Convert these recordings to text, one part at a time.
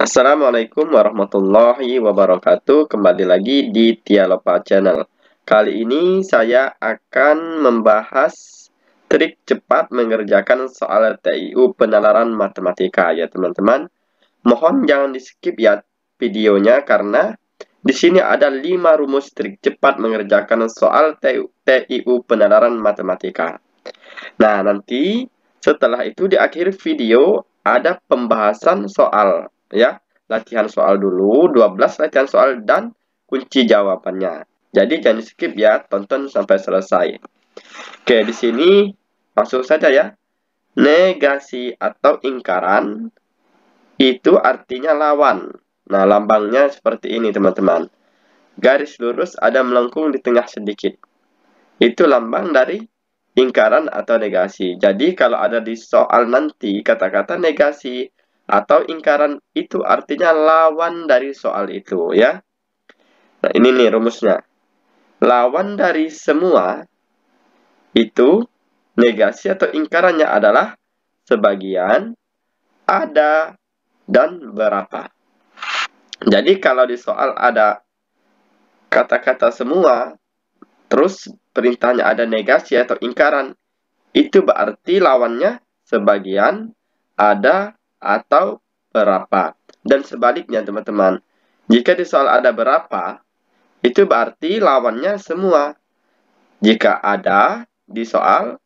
Assalamualaikum warahmatullahi wabarakatuh. Kembali lagi di Tialopa Channel. Kali ini saya akan membahas trik cepat mengerjakan soal TIU penalaran matematika ya teman-teman. Mohon jangan di-skip ya videonya karena di sini ada 5 rumus trik cepat mengerjakan soal TIU penalaran matematika. Nah, nanti setelah itu di akhir video ada pembahasan soal ya. Latihan soal dulu, 12 latihan soal dan kunci jawabannya. Jadi jangan skip ya, tonton sampai selesai. Oke, di sini langsung saja ya. Negasi atau ingkaran itu artinya lawan. Nah, lambangnya seperti ini teman-teman. Garis lurus ada melengkung di tengah sedikit. Itu lambang dari ingkaran atau negasi. Jadi kalau ada di soal nanti kata-kata negasi atau ingkaran itu artinya lawan dari soal itu ya. Nah, ini nih rumusnya. Lawan dari semua itu negasi atau ingkarannya adalah sebagian, ada, dan berapa. Jadi kalau di soal ada kata-kata semua, terus perintahnya ada negasi atau ingkaran, itu berarti lawannya sebagian, ada, atau berapa. Dan sebaliknya teman-teman, jika di soal ada berapa, itu berarti lawannya semua. Jika ada di soal,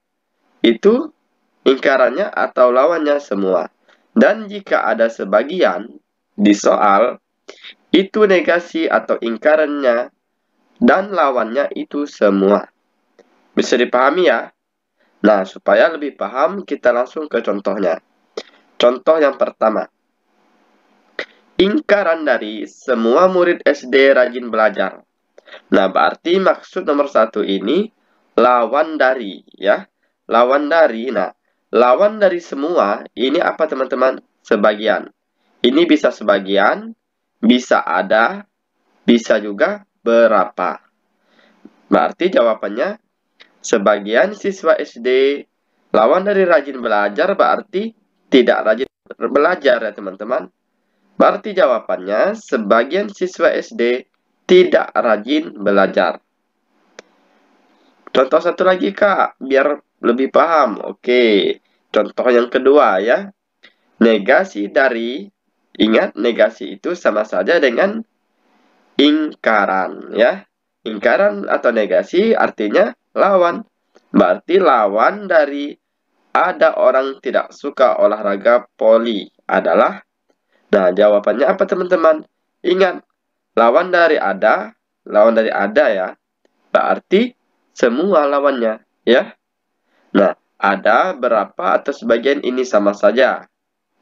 itu ingkarannya atau lawannya semua. Dan jika ada sebagian di soal, itu negasi atau ingkarannya, dan lawannya itu semua. Bisa dipahami ya? Nah, supaya lebih paham, kita langsung ke contohnya. Contoh yang pertama. Ingkaran dari semua murid SD rajin belajar. Nah, berarti maksud nomor 1 ini lawan dari, ya. Lawan dari, nah, lawan dari semua, ini apa teman-teman? Sebagian. Ini bisa sebagian, bisa ada, bisa juga berapa. Berarti jawabannya sebagian siswa SD lawan dari rajin belajar berarti tidak rajin belajar ya teman-teman. Berarti jawabannya sebagian siswa SD tidak rajin belajar. Contoh satu lagi Kak, biar lebih paham. Oke, contoh yang kedua ya. Negasi dari, ingat negasi itu sama saja dengan ingkaran ya. Ingkaran atau negasi artinya lawan. Berarti lawan dari ada orang tidak suka olahraga voli adalah, nah jawabannya apa teman-teman? Ingat, lawan dari ada ya. Berarti semua lawannya ya. Nah, ada, berapa, atau sebagian ini sama saja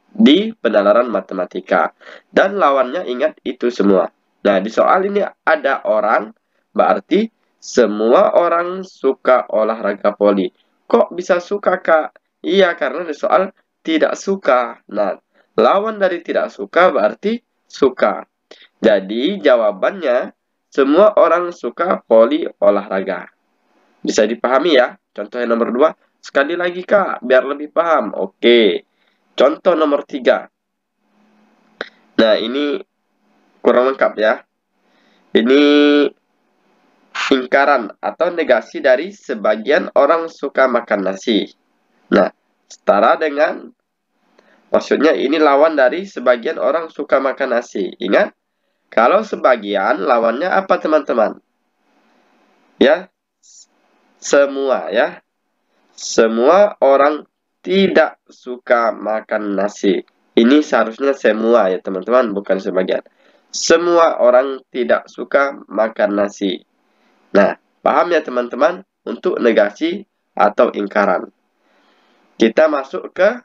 di penalaran matematika. Dan lawannya ingat itu semua. Nah, di soal ini ada orang, berarti semua orang suka olahraga voli. Kok bisa suka, Kak? Iya, karena di soal tidak suka. Nah, lawan dari tidak suka berarti suka. Jadi, jawabannya semua orang suka voli olahraga. Bisa dipahami ya? Contoh yang nomor 2. Sekali lagi, Kak, biar lebih paham. Oke. Contoh nomor 3. Nah, ini kurang lengkap ya. Ini ingkaran atau negasi dari sebagian orang suka makan nasi. Nah, setara dengan, maksudnya ini lawan dari sebagian orang suka makan nasi. Ingat, kalau sebagian lawannya apa teman-teman? Ya, semua ya. Semua orang tidak suka makan nasi. Ini seharusnya semua ya teman-teman, bukan sebagian. Semua orang tidak suka makan nasi. Nah, paham ya teman-teman untuk negasi atau ingkaran. Kita masuk ke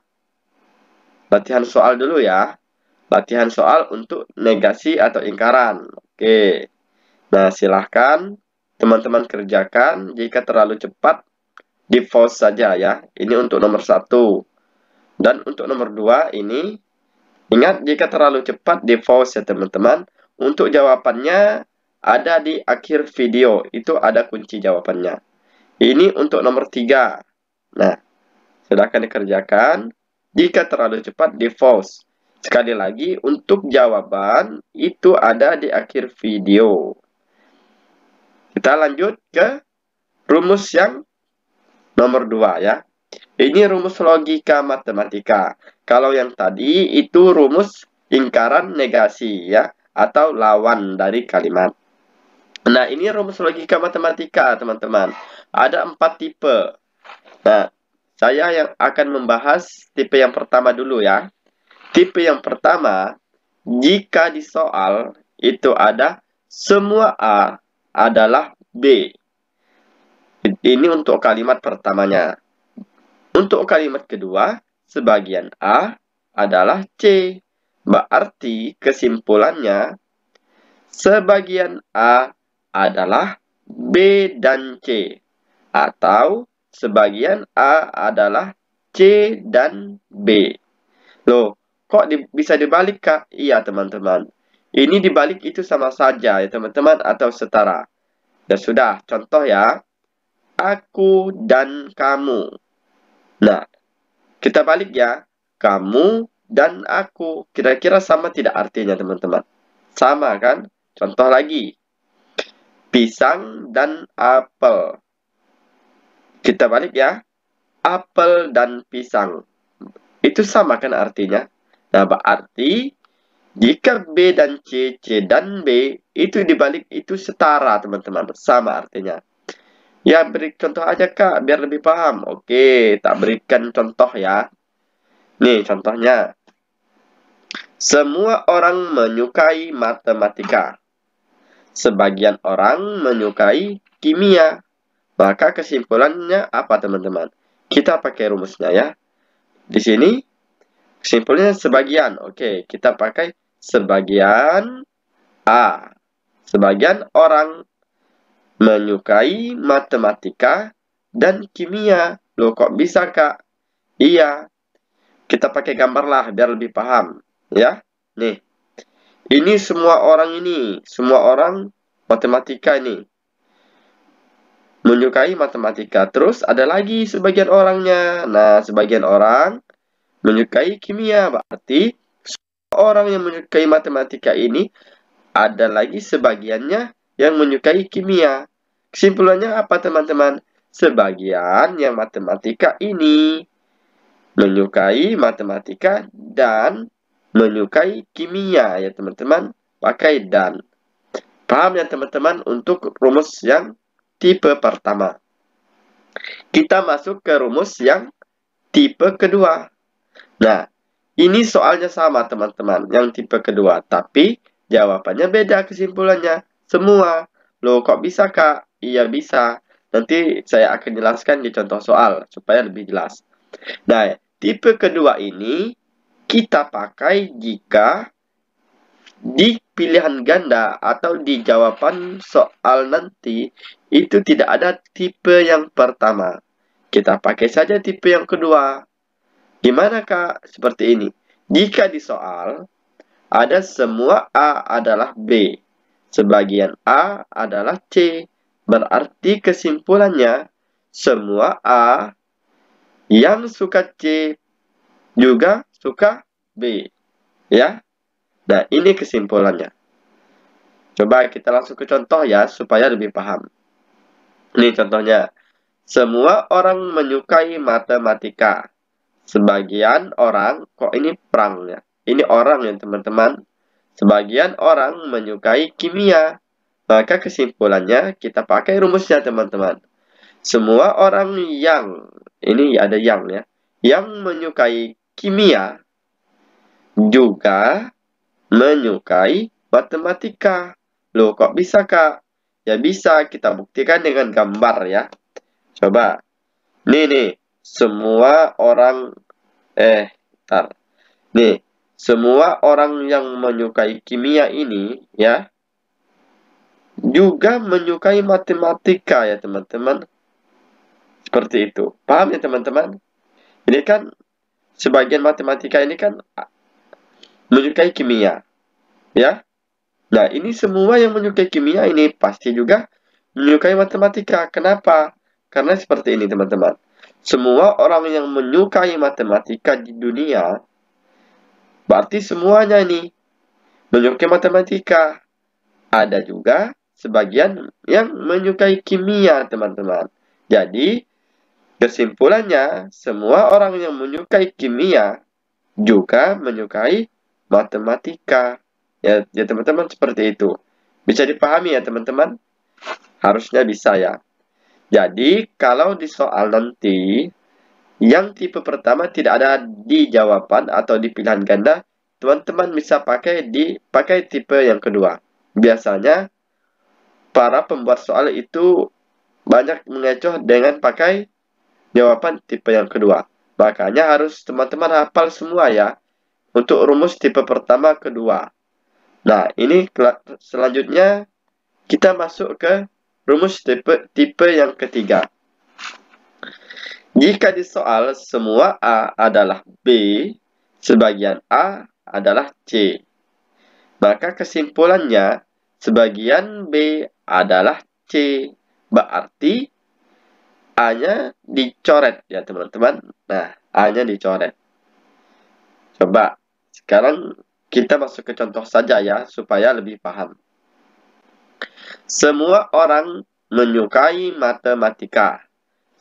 latihan soal dulu ya. Latihan soal untuk negasi atau ingkaran. Oke. Nah, silahkan teman-teman kerjakan. Jika terlalu cepat, di pause saja ya. Ini untuk nomor 1. Dan untuk nomor 2 ini, ingat jika terlalu cepat di pause ya teman-teman. Untuk jawabannya ada di akhir video. Itu ada kunci jawabannya. Ini untuk nomor 3. Nah, silahkan dikerjakan. Jika terlalu cepat di pause. Sekali lagi, untuk jawaban itu ada di akhir video. Kita lanjut ke rumus yang nomor 2 ya. Ini rumus logika matematika. Kalau yang tadi itu rumus lingkaran negasi ya, atau lawan dari kalimat. Nah, ini rumus logika matematika, teman-teman. Ada 4 tipe. Nah, saya yang akan membahas tipe yang pertama dulu ya. Tipe yang pertama, jika di soal itu ada semua A adalah B. Ini untuk kalimat pertamanya. Untuk kalimat kedua, sebagian A adalah C. Berarti kesimpulannya, sebagian A adalah B dan C. Atau sebagian A adalah C dan B. Loh, kok bisa dibalik, Kak? Iya, teman-teman. Ini dibalik itu sama saja ya, teman-teman, atau setara. Ya sudah, contoh ya. Aku dan kamu. Nah, kita balik ya. Kamu dan aku. Kira-kira sama tidak artinya, teman-teman? Sama, kan? Contoh lagi. Pisang dan apel. Kita balik ya. Apel dan pisang. Itu sama kan artinya? Nah, berarti jika B dan C, C dan B, itu dibalik itu setara, teman-teman. Sama artinya. Ya, beri contoh aja, Kak, biar lebih paham. Oke, tak berikan contoh ya. Nih, contohnya. Semua orang menyukai matematika. Sebagian orang menyukai kimia. Maka kesimpulannya apa, teman-teman? Kita pakai rumusnya ya. Di sini kesimpulannya sebagian. Oke, kita pakai sebagian A. Sebagian orang menyukai matematika dan kimia. Loh, kok bisa, Kak? Iya. Kita pakai gambar lah biar lebih paham. Ya. Nih. Ini semua orang ini. Semua orang matematika ini. Menyukai matematika. Terus ada lagi sebagian orangnya. Nah, sebagian orang menyukai kimia. Berarti orang yang menyukai matematika ini ada lagi sebagiannya yang menyukai kimia. Kesimpulannya apa, teman-teman? Sebagian yang matematika ini menyukai matematika dan menyukai kimia ya, teman-teman. Pakai dan. Paham ya, teman-teman, untuk rumus yang tipe pertama. Kita masuk ke rumus yang tipe kedua. Nah, ini soalnya sama, teman-teman, yang tipe kedua. Tapi jawabannya beda kesimpulannya. Semua. Loh, kok bisa, Kak? Iya, bisa. Nanti saya akan jelaskan di contoh soal, supaya lebih jelas. Nah, tipe kedua ini kita pakai jika di pilihan ganda atau di jawaban soal nanti itu tidak ada tipe yang pertama. Kita pakai saja tipe yang kedua. Gimana, Kak? Seperti ini. Jika di soal ada semua A adalah B, sebagian A adalah C. Berarti kesimpulannya semua A yang suka C juga suka B. Ya. Nah, ini kesimpulannya. Coba kita langsung ke contoh ya, supaya lebih paham. Ini contohnya. Semua orang menyukai matematika. Sebagian orang, kok ini perang ya? Ini orang ya, teman-teman. Sebagian orang menyukai kimia. Maka kesimpulannya kita pakai rumusnya, teman-teman. Semua orang yang, ini ada yang ya, yang menyukai kimia juga menyukai matematika. Loh, kok bisa, Kak? Ya bisa, kita buktikan dengan gambar ya. Coba. Nih, semua orang, ntar. Nih, semua orang yang menyukai kimia ini, ya, juga menyukai matematika ya, teman-teman. Seperti itu. Paham ya, teman-teman? Ini kan, sebagian matematika ini kan menyukai kimia. Ya. Nah, ini semua yang menyukai kimia ini pasti juga menyukai matematika. Kenapa? Karena seperti ini, teman-teman. Semua orang yang menyukai matematika di dunia, Berarti semuanya ini menyukai matematika. Ada juga sebagian yang menyukai kimia, teman-teman. Jadi, kesimpulannya, semua orang yang menyukai kimia juga menyukai matematika. Ya, teman-teman, seperti itu. Bisa dipahami ya, teman-teman? Harusnya bisa ya. Jadi, kalau di soal nanti, yang tipe pertama tidak ada di jawaban atau di pilihan ganda, teman-teman bisa pakai tipe yang kedua. Biasanya, para pembuat soal itu banyak mengecoh dengan pakai jawaban tipe yang kedua. Makanya harus teman-teman hafal semua ya, untuk rumus tipe pertama, kedua. Nah, ini selanjutnya kita masuk ke rumus tipe yang ketiga. Jika di soal semua A adalah B, sebagian A adalah C, maka kesimpulannya sebagian B adalah C. Berarti A-nya dicoret ya teman-teman. Nah, A-nya dicoret. Coba sekarang kita masuk ke contoh saja ya, supaya lebih paham. Semua orang menyukai matematika.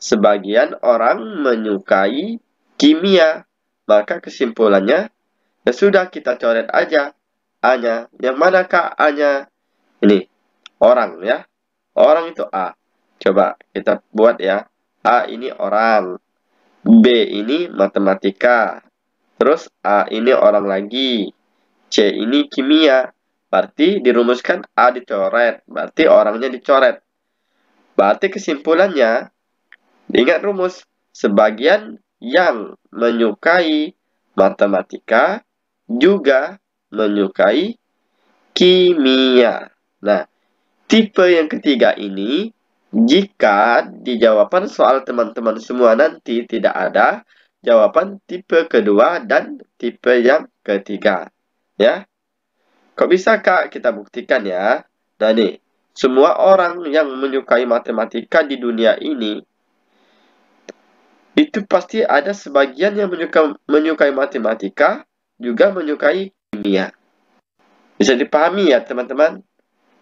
Sebagian orang menyukai kimia. Maka kesimpulannya, ya sudah kita coret aja A-nya. Yang manakah A-nya? Ini, orang ya. Orang itu A. Coba kita buat ya. A ini orang. B ini matematika. Terus A ini orang lagi. C ini kimia. Berarti dirumuskan A dicoret. Berarti orangnya dicoret. Berarti kesimpulannya, ingat rumus. Sebagian yang menyukai matematika juga menyukai kimia. Nah, tipe yang ketiga ini, jika di jawaban soal teman-teman semua nanti tidak ada jawaban tipe kedua dan tipe yang ketiga. Ya, kok bisa Kak? Kita buktikan ya. Nah nih, semua orang yang menyukai matematika di dunia ini, itu pasti ada sebagian yang menyukai matematika, juga menyukai kimia. Bisa dipahami ya teman-teman?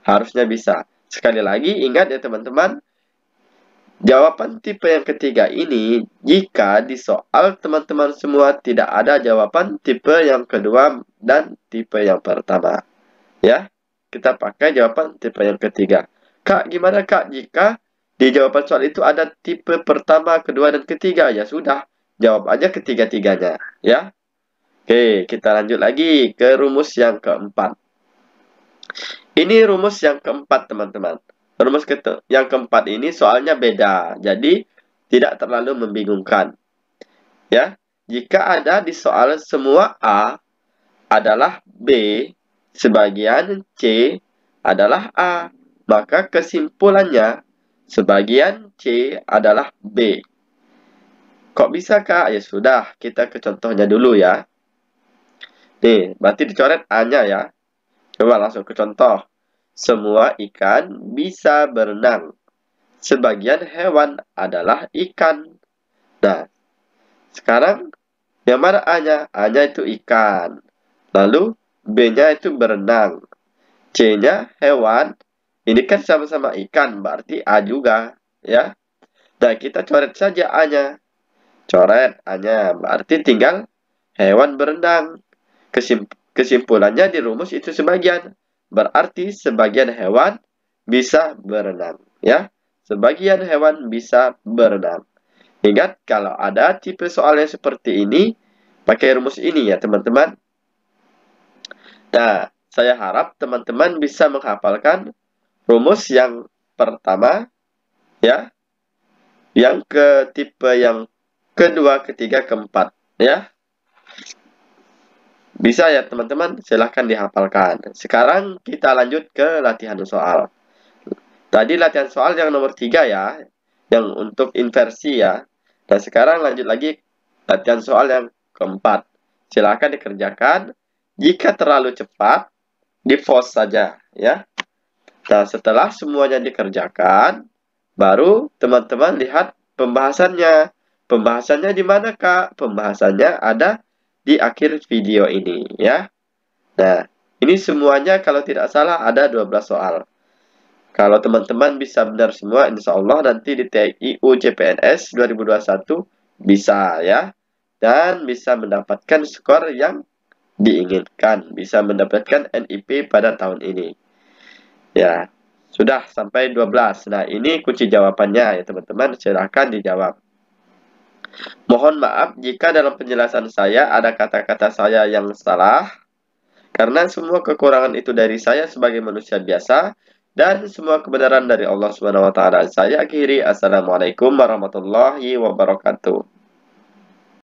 Harusnya bisa. Sekali lagi ingat ya teman-teman, jawaban tipe yang ketiga ini, jika di soal teman-teman semua tidak ada jawaban tipe yang kedua dan tipe yang pertama. Ya, kita pakai jawaban tipe yang ketiga. Kak, gimana Kak jika di jawaban soal itu ada tipe pertama, kedua, dan ketiga? Ya sudah, jawab aja ketiga-tiganya. Ya. Oke, kita lanjut lagi ke rumus yang keempat. Ini rumus yang keempat, teman-teman. Rumus yang keempat ini soalnya beda, jadi tidak terlalu membingungkan. Ya, jika ada di soal semua A adalah B, sebagian C adalah A, maka kesimpulannya sebagian C adalah B. Kok bisa Kak? Ya sudah, kita ke contohnya dulu ya. Nih, berarti dicoret A-nya ya. Coba langsung ke contoh. Semua ikan bisa berenang. Sebagian hewan adalah ikan. Nah, sekarang yang mana A-nya? A-nya itu ikan. Lalu B-nya itu berenang. C-nya hewan. Ini kan sama-sama ikan, berarti A juga. Ya. Nah, kita coret saja A-nya. Coret A-nya, berarti tinggal hewan berenang. Kesimpulannya di rumus itu sebagian. Berarti sebagian hewan bisa berenang. Ya, sebagian hewan bisa berenang. Ingat, kalau ada tipe soalnya seperti ini, pakai rumus ini ya teman-teman. Nah, saya harap teman-teman bisa menghafalkan rumus yang pertama, ya, yang ke tipe yang kedua, ketiga, keempat, ya. Bisa ya teman-teman, silahkan dihafalkan. Sekarang kita lanjut ke latihan soal. Tadi latihan soal yang nomor 3 ya, yang untuk inversi ya. Nah sekarang lanjut lagi latihan soal yang keempat. Silahkan dikerjakan. Jika terlalu cepat, di-pause saja ya. Nah setelah semuanya dikerjakan, baru teman-teman lihat pembahasannya. Pembahasannya di mana Kak? Pembahasannya ada di akhir video ini ya. Nah, ini semuanya kalau tidak salah ada 12 soal. Kalau teman-teman bisa benar semua, insya Allah nanti di TIU CPNS 2021 bisa ya. Dan bisa mendapatkan skor yang diinginkan. Bisa mendapatkan NIP pada tahun ini. Ya, sudah sampai 12. Nah, ini kunci jawabannya ya teman-teman. Silahkan dijawab. Mohon maaf jika dalam penjelasan saya ada kata-kata saya yang salah. Karena semua kekurangan itu dari saya sebagai manusia biasa. Dan semua kebenaran dari Allah Subhanahu wa Ta'ala. Saya akhiri. Assalamualaikum warahmatullahi wabarakatuh.